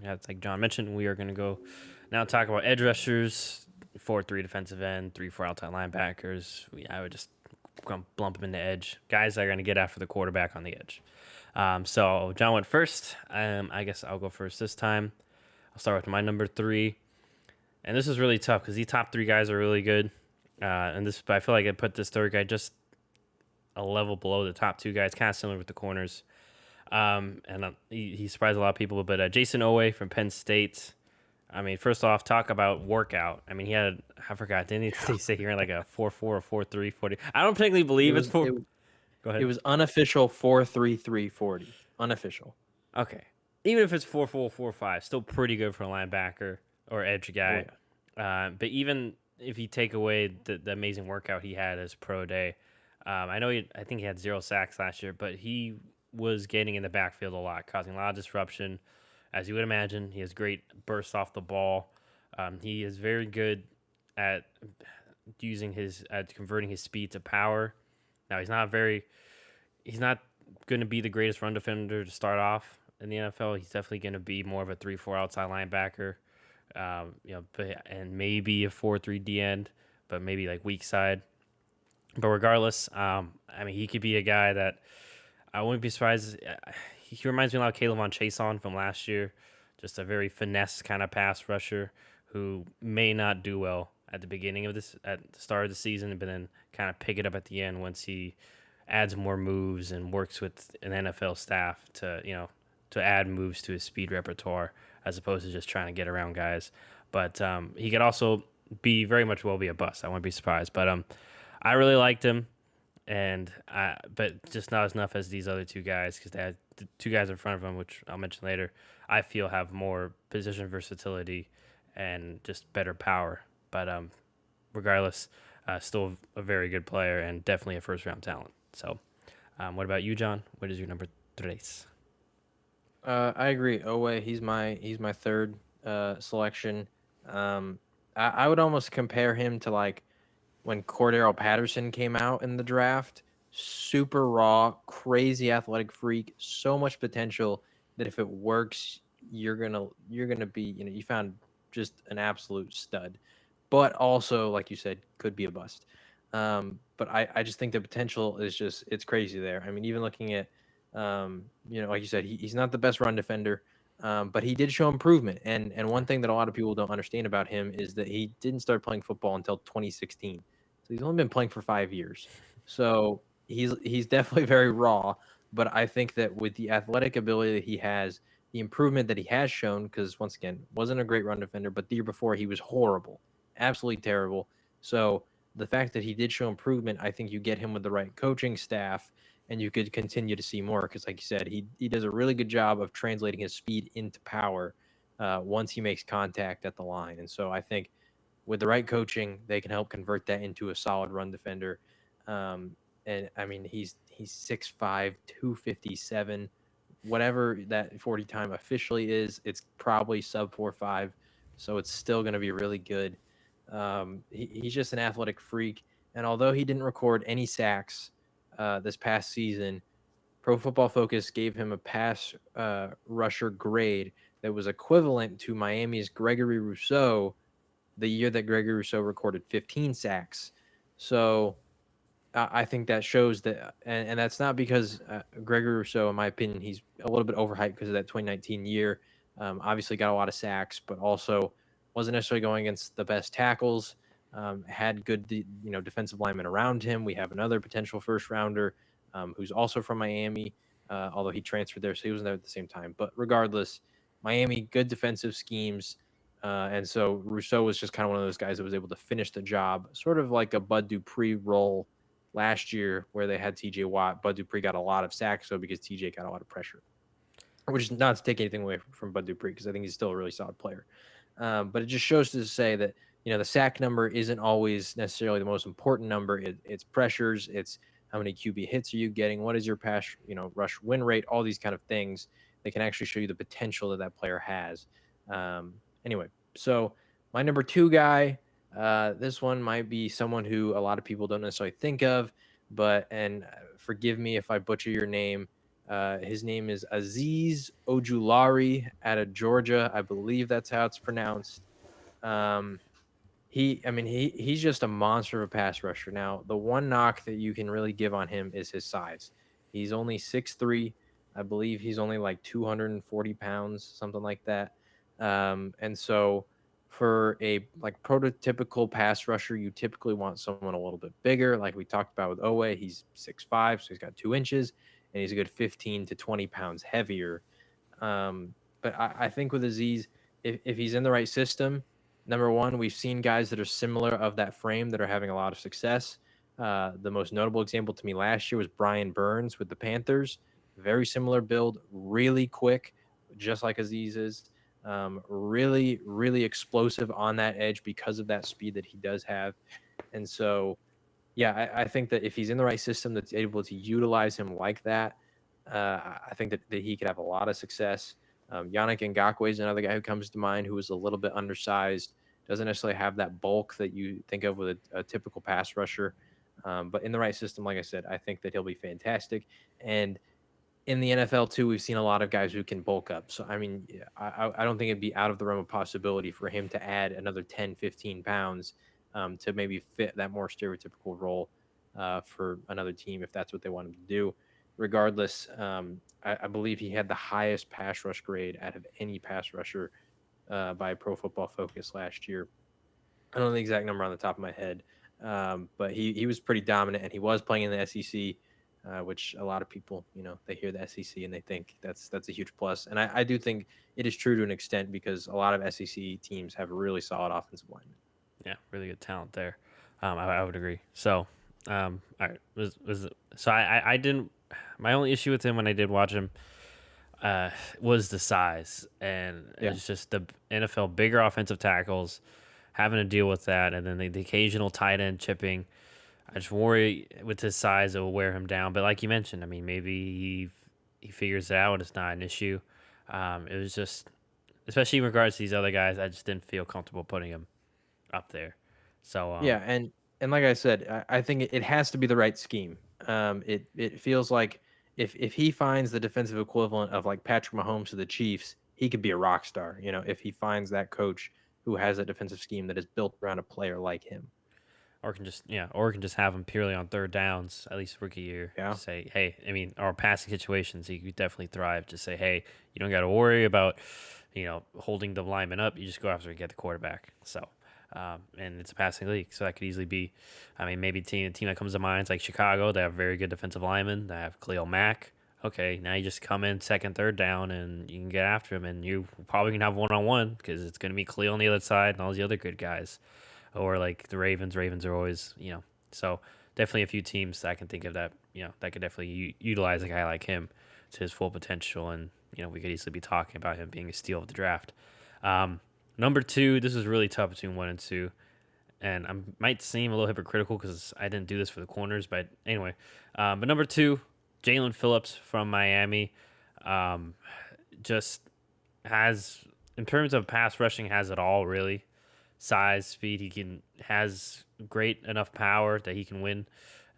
Yeah, it's like John mentioned, we are going to go now talk about edge rushers, 4-3 defensive end, 3-4 outside linebackers. I would just lump them into edge. Guys that are going to get after the quarterback on the edge. So John went first. I guess I'll go first this time. I'll start with my number 3. And this is really tough because these top 3 guys are really good. But I feel like I put this third guy just a level below the top 2 guys, kind of similar with the corners. He surprised a lot of people, but Jason Owe from Penn State. I mean, first off, talk about workout. I mean, I forgot, didn't he say he ran like a 4.4 or 4.3 40? I don't particularly It believe it's was 4. it, Go it ahead. was unofficial 4.3340. Unofficial. Okay. Even if it's 4.4, 4.5, still pretty good for a linebacker or edge Oh guy. yeah. But even if you take away the amazing workout he had as pro day, I think he had 0 sacks last year, but he was getting in the backfield a lot, causing a lot of disruption. As you would imagine, he has great bursts off the ball. He is very good at converting his speed to power. Now he's not going to be the greatest run defender to start off in the NFL. He's definitely going to be more of a 3-4 outside linebacker, and maybe a 4-3 D end, but maybe like weak side. But regardless, I mean, he could be a guy that I wouldn't be surprised. He reminds me a lot of Kayvon Chason from last year, just a very finesse kind of pass rusher who may not do well at the start of the season, but then kind of pick it up at the end once he adds more moves and works with an NFL staff to add moves to his speed repertoire as opposed to just trying to get around guys. But he could also be very much will be a bust. I wouldn't be surprised. But I really liked him, but just not as enough as these other 2 guys because they had the 2 guys in front of him, which I'll mention later. I feel have more position versatility and just better power. But regardless, still a very good player and definitely a first round talent. So, what about you, John? What is your number 3? I agree. Owe, he's my third selection. Um, I would almost compare him to like when Cordero Patterson came out in the draft. Super raw, crazy athletic freak, so much potential that if it works, you're gonna be, you found just an absolute stud. But also, like you said, could be a bust. But I just think the potential is just it's crazy there. I mean, even looking at like you said, he's not the best run defender, but he did show improvement. And one thing that a lot of people don't understand about him is that he didn't start playing football until 2016. So he's only been playing for 5 years. So he's definitely very raw. But I think that with the athletic ability that he has, the improvement that he has shown, because once again, wasn't a great run defender, but the year before he was horrible, absolutely terrible. So the fact that he did show improvement, I think you get him with the right coaching staff and you could continue to see more because, like you said, he does a really good job of translating his speed into power once he makes contact at the line. And so I think with the right coaching, they can help convert that into a solid run defender. And I mean, he's 6'5", 257, whatever that 40 time officially is. It's probably sub 4.5, so it's still going to be really good. He's just an athletic freak, and although he didn't record any sacks this past season, Pro Football Focus gave him a pass rusher grade that was equivalent to Miami's Gregory Rousseau the year that Gregory Rousseau recorded 15 sacks. So I think that shows that, and that's not because Gregory Rousseau, in my opinion, he's a little bit overhyped because of that 2019 year. Obviously, got a lot of sacks, but also wasn't necessarily going against the best tackles. Had good, defensive linemen around him. We have another potential first rounder who's also from Miami, although he transferred there, so he wasn't there at the same time. But regardless, Miami, good defensive schemes. And so Rousseau was just kind of one of those guys that was able to finish the job, sort of like a Bud Dupree role last year where they had TJ Watt. Bud Dupree got a lot of sacks, so because TJ got a lot of pressure, which is not to take anything away from Bud Dupree because I think he's still a really solid player. But it just shows to say that, the sack number isn't always necessarily the most important number. It's pressures. It's how many QB hits are you getting? What is your pass, rush win rate? All these kind of things that can actually show you the potential that player has. Anyway, so my number 2 guy, this one might be someone who a lot of people don't necessarily think of, and forgive me if I butcher your name. His name is Aziz Ojulari out of Georgia. I believe that's how it's pronounced. Um, he's just a monster of a pass rusher. Now, the one knock that you can really give on him is his size. He's only 6'3". I believe he's only like 240 pounds, something like that. And so for a like prototypical pass rusher, you typically want someone a little bit bigger. Like we talked about with Owe, he's 6'5", so he's got 2 inches, and he's a good 15 to 20 pounds heavier. But I think with Aziz, if he's in the right system, number one, we've seen guys that are similar of that frame that are having a lot of success. The most notable example to me last year was Brian Burns with the Panthers. Very similar build, really quick, just like Aziz is. Really, really explosive on that edge because of that speed that he does have. And so, yeah, I think that if he's in the right system that's able to utilize him like that, I think that he could have a lot of success. Yannick Ngakoue is another guy who comes to mind who is a little bit undersized, doesn't necessarily have that bulk that you think of with a typical pass rusher. But in the right system, like I said, I think that he'll be fantastic. And in the NFL too, we've seen a lot of guys who can bulk up. So, I mean, yeah, I don't think it'd be out of the realm of possibility for him to add another 10, 15 pounds to maybe fit that more stereotypical role for another team if that's what they want him to do. Regardless, I believe he had the highest pass rush grade out of any pass rusher by Pro Football Focus last year. I don't know the exact number on the top of my head, but he was pretty dominant, and he was playing in the SEC, which a lot of people, they hear the SEC and they think that's a huge plus. And I do think it is true to an extent because a lot of SEC teams have really solid offensive linemen. Yeah, really good talent there. I would agree. So, all right, so I didn't. My only issue with him when I did watch him was the size, and Yeah. it's just the NFL bigger offensive tackles having to deal with that, and then the occasional tight end chipping. I just worry with his size it will wear him down. But like you mentioned, I mean, maybe he figures it out. It's not an issue. It was just, especially in regards to these other guys, I just didn't feel comfortable putting him up there. So Yeah, and like I said, I think it has to be the right scheme. It feels like if he finds the defensive equivalent of like Patrick Mahomes to the Chiefs, he could be a rock star. If he finds that coach who has a defensive scheme that is built around a player like him. or can just have him purely on third downs, at least rookie year. Yeah. Just say, hey, I mean, or passing situations, he could definitely thrive. Just say, hey, you don't got to worry about, holding the lineman up. You just go after and get the quarterback. So, and it's a passing league, so that could easily be. I mean, maybe a team that comes to mind is like Chicago. They have very good defensive linemen. They have Khalil Mack. Okay, now you just come in second, third down, and you can get after him, and you probably can have one-on-one because it's going to be Khalil on the other side and all the other good guys. Or like the Ravens. Ravens are always, so definitely a few teams that I can think of that, that could definitely utilize a guy like him to his full potential. And, we could easily be talking about him being a steal of the draft. Number two, this is really tough between one and two. And I might seem a little hypocritical because I didn't do this for the corners, but anyway. But number two, Jalen Phillips from Miami, just has, in terms of pass rushing, has it all really. Size, speed. He has great enough power that he can win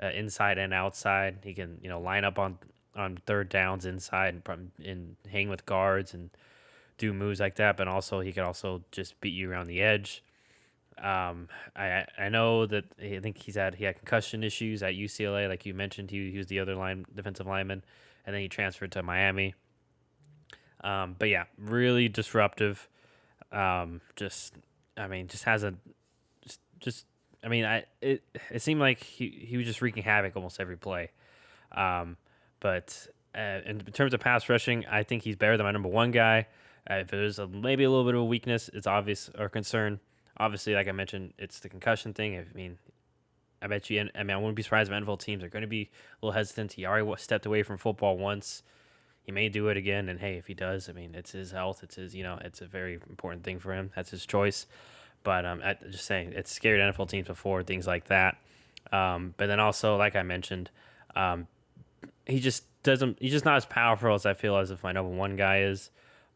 inside and outside. He can line up on third downs inside and hang with guards and do moves like that. But also he can also just beat you around the edge. I know that I think he had concussion issues at UCLA, like you mentioned. He was the other defensive lineman, and then he transferred to Miami. But yeah, really disruptive. Just has a just. I mean, it seemed like he was just wreaking havoc almost every play. But in terms of pass rushing, I think he's better than my number one guy. If there's maybe a little bit of a weakness, it's obvious or concern. Obviously, like I mentioned, it's the concussion thing. I mean, I bet you. I wouldn't be surprised if NFL teams are going to be a little hesitant. He already stepped away from football once. He may do it again, and hey, if he does, I mean, it's his health. It's his, it's a very important thing for him. That's his choice. But just saying, it's scared NFL teams before, things like that. But then also, like I mentioned, he just doesn't. He's just not as powerful as I feel as if my number one guy is.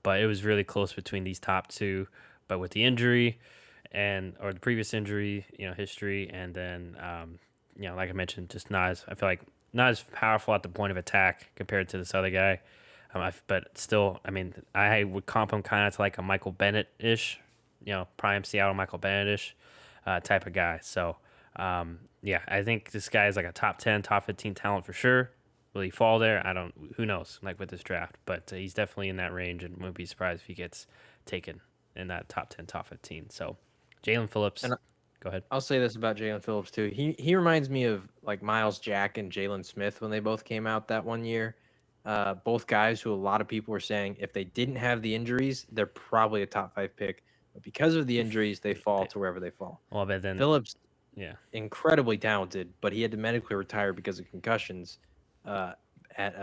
But it was really close between these top two. But with the injury or the previous injury, history, and then like I mentioned, just not as. I feel like not as powerful at the point of attack compared to this other guy. But still, I mean, I would comp him kind of to like a Michael Bennett ish, prime Seattle Michael Bennett ish type of guy. So, yeah, I think this guy is like a top 10, top 15 talent for sure. Will he fall there? I don't. Who knows? Like with this draft, but he's definitely in that range, and wouldn't be surprised if he gets taken in that top 10, top 15. So, Jalen Phillips, And go ahead. I'll say this about Jalen Phillips too. He reminds me of like Miles Jack and Jalen Smith when they both came out that one year. Both guys who a lot of people were saying if they didn't have the injuries, they're probably a top 5 pick. But because of the injuries, they fall to wherever they fall. Well, but then, Phillips, yeah, incredibly talented, but he had to medically retire because of concussions. Uh, at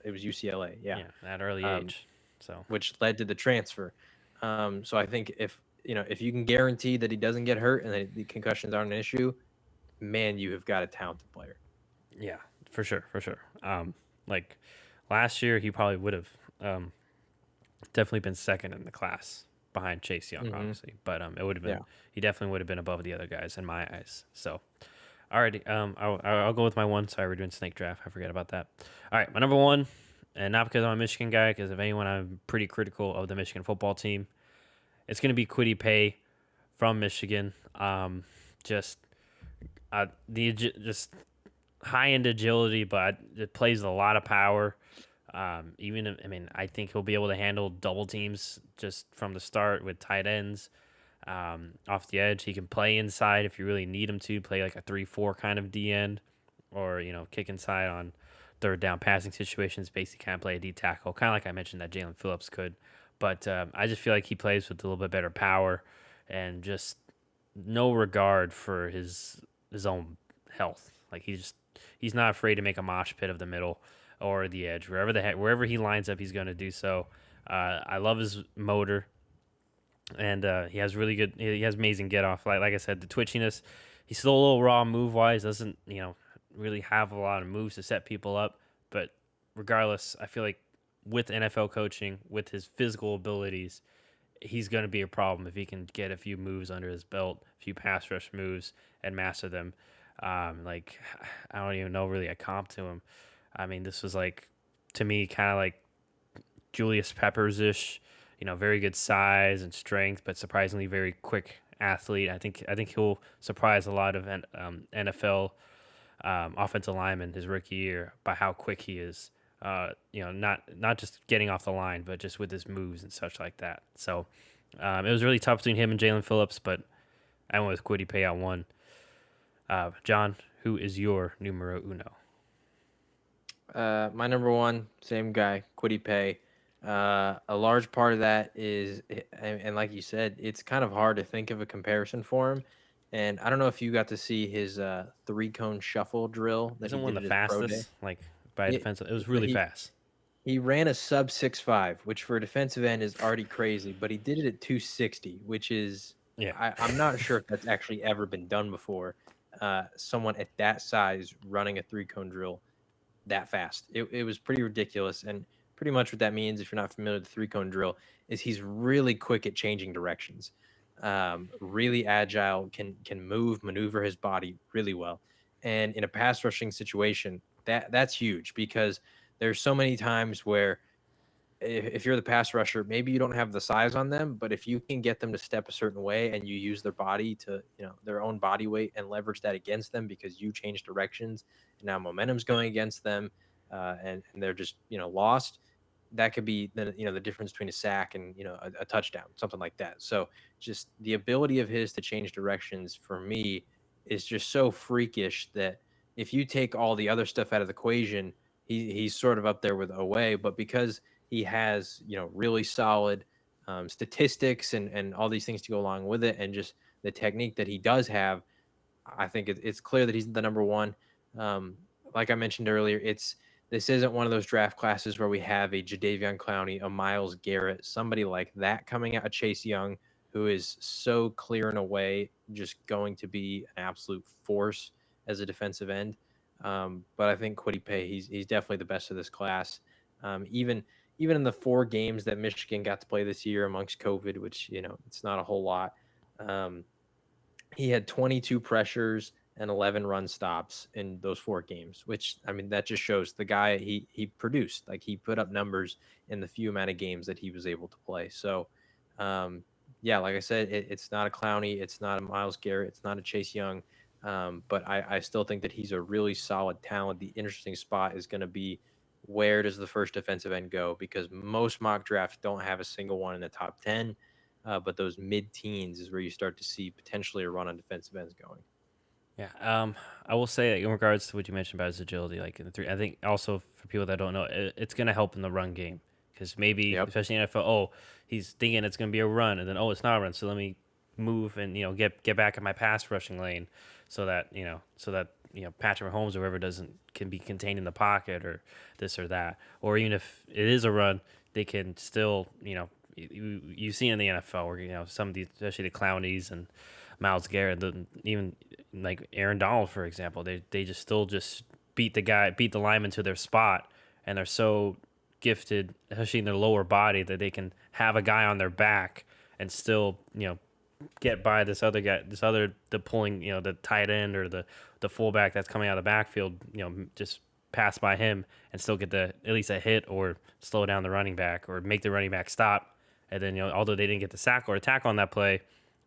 it was UCLA, yeah, yeah, at early um, age. So, which led to the transfer. So I think if you can guarantee that he doesn't get hurt and that the concussions aren't an issue, man, you have got a talented player. yeah, for sure, for sure. Like last year, he probably would have definitely been second in the class behind Chase Young, Hmm. obviously. But it would have Yeah. been he definitely would have been above the other guys in my eyes. So, alrighty, I'll go with my one. Sorry, we're doing snake draft. I forget about that. All right, my number one, and not because I'm a Michigan guy, because if anyone, I'm pretty critical of the Michigan football team. It's going to be Kwity Paye from Michigan. Just just high end agility, but it plays a lot of power. I mean, I think he'll be able to handle double teams just from the start with tight ends off the edge. He can play inside if you really need him to play like a 3-4 kind of D end, or kick inside on third down passing situations. Basically, kind of play a D tackle, kind of like I mentioned that Jalen Phillips could. But I just feel like he plays with a little bit better power and just no regard for his own health. Like he's not afraid to make a mosh pit of the middle or the edge, wherever he lines up, he's going to do so. I love his motor, and he has amazing get off. Like I said, the twitchiness. He's still a little raw move wise. Doesn't really have a lot of moves to set people up. But regardless, I feel like with NFL coaching, with his physical abilities, he's going to be a problem if he can get a few moves under his belt, a few pass rush moves, and master them. Like I don't even know really a comp to him. I mean, this was like to me kind of like Julius Peppers ish. Very good size and strength, but surprisingly very quick athlete. I think he'll surprise a lot of NFL offensive linemen his rookie year by how quick he is. Not just getting off the line, but just with his moves and such like that. So it was really tough between him and Jalen Phillips, but I went with Kwity Paye on one. John, who is your numero uno? My number one, same guy, Kwity Paye. A large part of that is, and like you said, it's kind of hard to think of a comparison for him. And I don't know if you got to see his 3-cone shuffle drill that he Isn't one did of at the his pro day. fastest, like by a Yeah, defensive? It was but really fast. he ran a sub 6.5, which for a defensive end is already crazy, but he did it at 260, which is Yeah. I'm not sure if that's actually ever been done before. Someone at that size running a 3-cone drill that fast. It was pretty ridiculous. And pretty much what that means, if you're not familiar with the 3-cone drill, is he's really quick at changing directions. Really agile, can maneuver his body really well. And in a pass rushing situation, that's huge because there's so many times where if you're the pass rusher, maybe you don't have the size on them, but if you can get them to step a certain way and you use their body to, their own body weight and leverage that against them because you change directions and now momentum's going against them, and they're just, lost. That could be the difference between a sack and a touchdown, something like that. So just the ability of his to change directions for me is just so freakish that if you take all the other stuff out of the equation, he's sort of up there with Oway, but because he has, really solid statistics and all these things to go along with it, and just the technique that he does have. I think it's clear that he's the number one. Um, like I mentioned earlier, this isn't one of those draft classes where we have a Jadaveon Clowney, a Myles Garrett, somebody like that coming out, a Chase Young, who is so clear and away, just going to be an absolute force as a defensive end. But I think Kwity Paye, he's definitely the best of this class. Even in the 4 games that Michigan got to play this year amongst COVID, which it's not a whole lot. Um, he had 22 pressures and 11 run stops in those 4 games, which I mean that just shows the guy he produced. Like he put up numbers in the few amount of games that he was able to play. So um yeah, like I said, it's not a Clowney, it's not a Myles Garrett, it's not a Chase Young. But I still think that he's a really solid talent. The interesting spot is going to be where does the first defensive end go? Because most mock drafts don't have a single one in the top 10, but those mid teens is where you start to see potentially a run on defensive ends going. Yeah. I will say that in regards to what you mentioned about his agility, like in the three, I think also for people that don't know, it's going to help in the run game because maybe, Yep. especially in NFL, oh, he's thinking it's going to be a run, and then oh, it's not a run, so let me move and get back in my pass rushing lane, so that Patrick Mahomes or whoever doesn't can be contained in the pocket or this or that, or even if it is a run, they can still you see in the NFL where some of these, especially the Clownies and Myles Garrett, even like Aaron Donald, for example, they just still just beat the lineman to their spot, and they're so gifted, especially in their lower body, that they can have a guy on their back and still get by this other guy, the pulling the tight end or the fullback that's coming out of the backfield, just pass by him and still get at least a hit or slow down the running back or make the running back stop, and then although they didn't get the sack or attack on that play,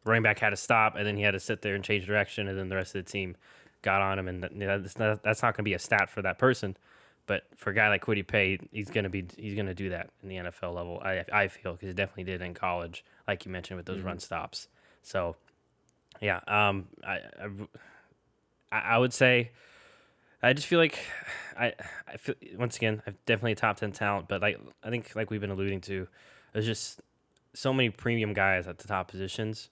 running back had to stop, and then he had to sit there and change direction, and then the rest of the team got on him, and that's not going to be a stat for that person, but for a guy like Kwity Paye, he's gonna do that in the NFL level. I feel because he definitely did in college, like you mentioned with those Hmm. run stops. So yeah, I would say I just feel like I feel once again I've definitely a top 10 talent, but I think like we've been alluding to, there's just so many premium guys at the top positions.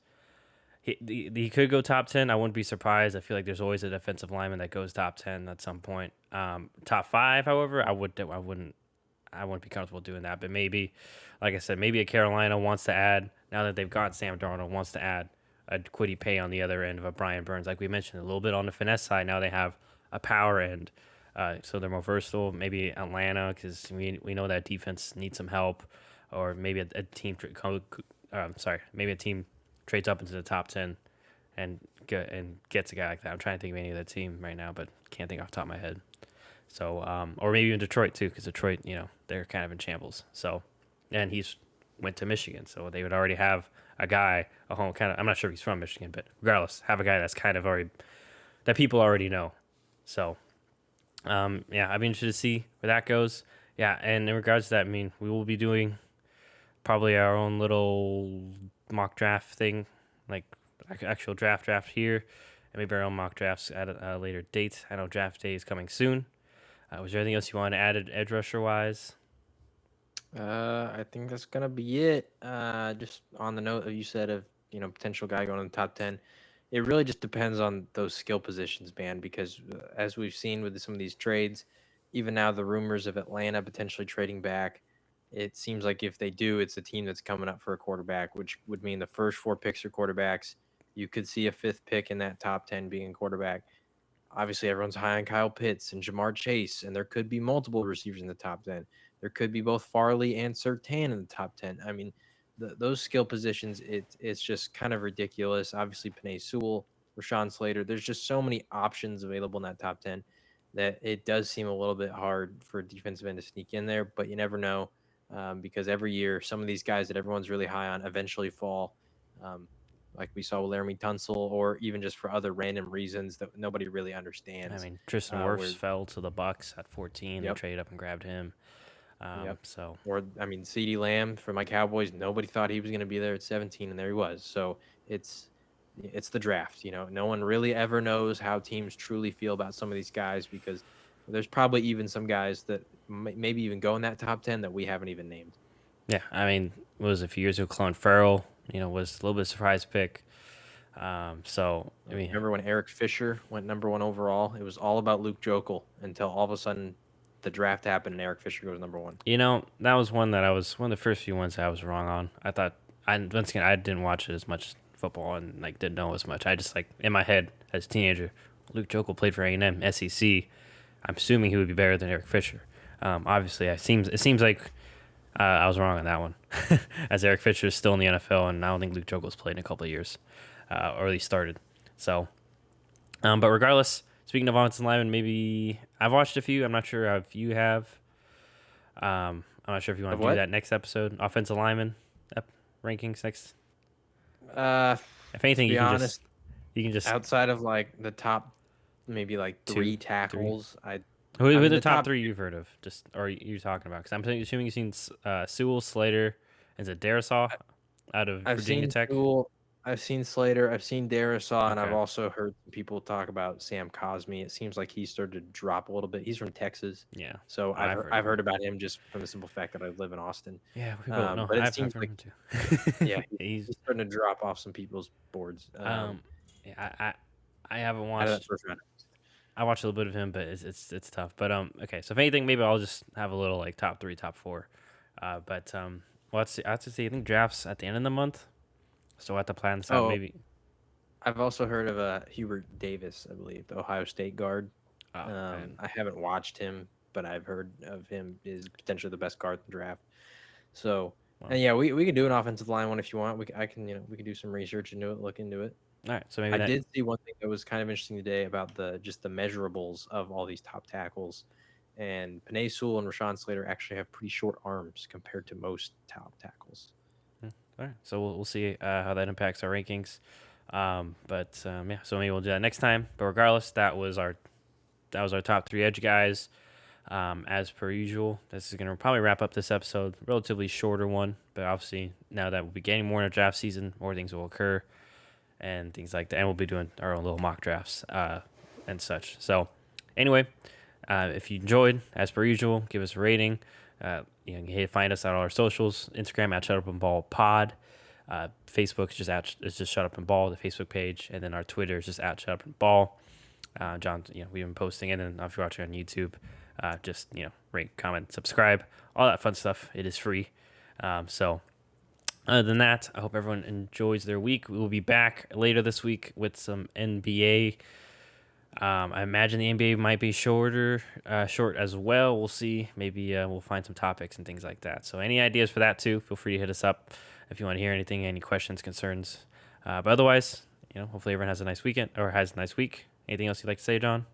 He could go top 10. I wouldn't be surprised. I feel like there's always a defensive lineman that goes top 10 at some point. Top five, however, I wouldn't be comfortable doing that. But maybe, like I said, maybe a Carolina wants to add, now that they've got Sam Darnold, wants to add a Kwity Paye on the other end of a Brian Burns. Like we mentioned, a little bit on the finesse side. Now they have a power end. So they're more versatile. Maybe Atlanta, because we know that defense needs some help. Or maybe a team, maybe a team trades up into the top 10 and gets a guy like that. I'm trying to think of any other team right now, but can't think off the top of my head. So, or maybe even Detroit too, because Detroit, they're kind of in shambles. So, and he's went to Michigan, so they would already have a guy, a home kind of. I'm not sure if he's from Michigan, but regardless, have a guy that's kind of already that people already know. So, yeah, I'd be interested to see where that goes. Yeah, and in regards to that, I mean, we will be doing probably our own little mock draft thing, like actual draft here, and maybe our own mock drafts at a later date. I know draft day is coming soon. Was there anything else you wanted to add edge rusher wise? I think that's gonna be it. Just on the note that you said of potential guy going in the top 10, it really just depends on those skill positions, man. Because as we've seen with some of these trades, even now the rumors of Atlanta potentially trading back, it seems like if they do, it's a team that's coming up for a quarterback, which would mean the first 4 picks are quarterbacks. You could see a fifth pick in that top 10 being a quarterback. Obviously, everyone's high on Kyle Pitts and Jamar Chase, and there could be multiple receivers in the top 10. There could be both Farley and Surtain in the top 10. I mean, those skill positions, it's just kind of ridiculous. Obviously, Penei Sewell, Rashawn Slater, there's just so many options available in that top 10 that it does seem a little bit hard for a defensive end to sneak in there, but you never know, because every year, some of these guys that everyone's really high on eventually fall. Um, like we saw with Laramie Tunsil, or even just for other random reasons that nobody really I understands. mean, Tristan Where, Wirfs fell to the Bucks at 14. They yep, traded up and grabbed him. yep. So Or I mean, CeeDee Lamb for my Cowboys, nobody thought he was going to be there at 17, and there he was. So it's the draft. No one really ever knows how teams truly feel about some of these guys, because there's probably even some guys that maybe even go in that top 10 that we haven't even named. yeah, I mean, what was it, a few years ago? Clone Farrell, was a little bit of a surprise pick. So I mean, Remember when Eric Fisher went number 1 overall? It was all about Luke Jokel until all of a sudden the draft happened and Eric Fisher goes number 1. that was one of the first few ones I was wrong on. I thought once again I didn't watch it as much football and like didn't know as much. I just like in my head as a teenager, Luke Jokel played for A&M SEC. I'm assuming he would be better than Eric Fisher. Obviously, it seems like I was wrong on that one, as Eric Fisher is still in the NFL, and I don't think Luke Jokel's played in a couple of years, or at least started. So, But regardless, speaking of offensive linemen, maybe I've watched a few. I'm not sure if you have. I'm not sure if you Of want to do what? that next episode. Offensive lineman rankings next. Uh, If to anything, be honest, you can just outside of like the top, maybe like two, three three. tackles, Who I are mean the the top top. three you've heard of? Just or you're talking about? Because I'm assuming you've seen Sewell, Slater, and is it Darisaw out of I've Virginia seen Tech? Sewell, I've seen Slater, I've seen Darisaw, and I've Okay. also heard people talk about Sam Cosmi. It seems like he started to drop a little bit. He's from Texas, Yeah, so I've heard I've of him. heard about him just from the simple fact that I live in Austin. Yeah, people know. But it I've seems heard like of him too. yeah, He's he's starting to drop off some people's boards. um, yeah, I haven't Out of that watched. first round. I watched a little bit of him, but it's tough. But okay. So if anything, maybe I'll just have a little like top three, top four. But well, let's see. I have to see. I think drafts at the end of the month, so we'll have to plan this out. Oh, Maybe. I've also heard of Hubert Davis, I believe, the Ohio State guard. Oh, and I haven't watched him, but I've heard of him is potentially the best guard in the draft. So, well, and yeah, we can do an offensive line one if you want. I can we can do some research into it, look into it. all right. So maybe I that. did see one thing that was kind of interesting today about the just the measurables of all these top tackles, and Panay Sewell and Rashawn Slater actually have pretty short arms compared to most top tackles. All right. So we'll see how that impacts our rankings. Yeah. So maybe we'll do that next time. But regardless, that was our top three edge guys. As per usual, this is going to probably wrap up this episode. Relatively shorter one, but obviously now that we'll be getting more in a draft season, more things will occur and things like that. And we'll be doing our own little mock drafts and such. So anyway, if you enjoyed, as per usual, give us a rating. You can find us on all our socials: Instagram at Shut Up and Ball Pod. Facebook is just Shut Up and Ball, the Facebook page, and then our Twitter is just at Shut Up and Ball. John, we've been posting it, and if you're watching on YouTube, just rate, comment, subscribe, all that fun stuff. It is free. So other than that, I hope everyone enjoys their week. We will be back later this week with some NBA. I imagine the NBA might be short as well. We'll see. Maybe we'll find some topics and things like that. So any ideas for that too, feel free to hit us up if you want to hear anything, any questions, concerns. But otherwise, hopefully everyone has a nice weekend or has a nice week. Anything else you'd like to say, John?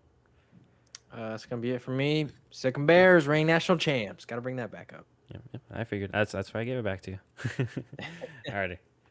That's gonna be it for me. Second Bears, reigning national champs. Got to bring that back up. Yeah, I figured that's why I gave it back to you. Alrighty.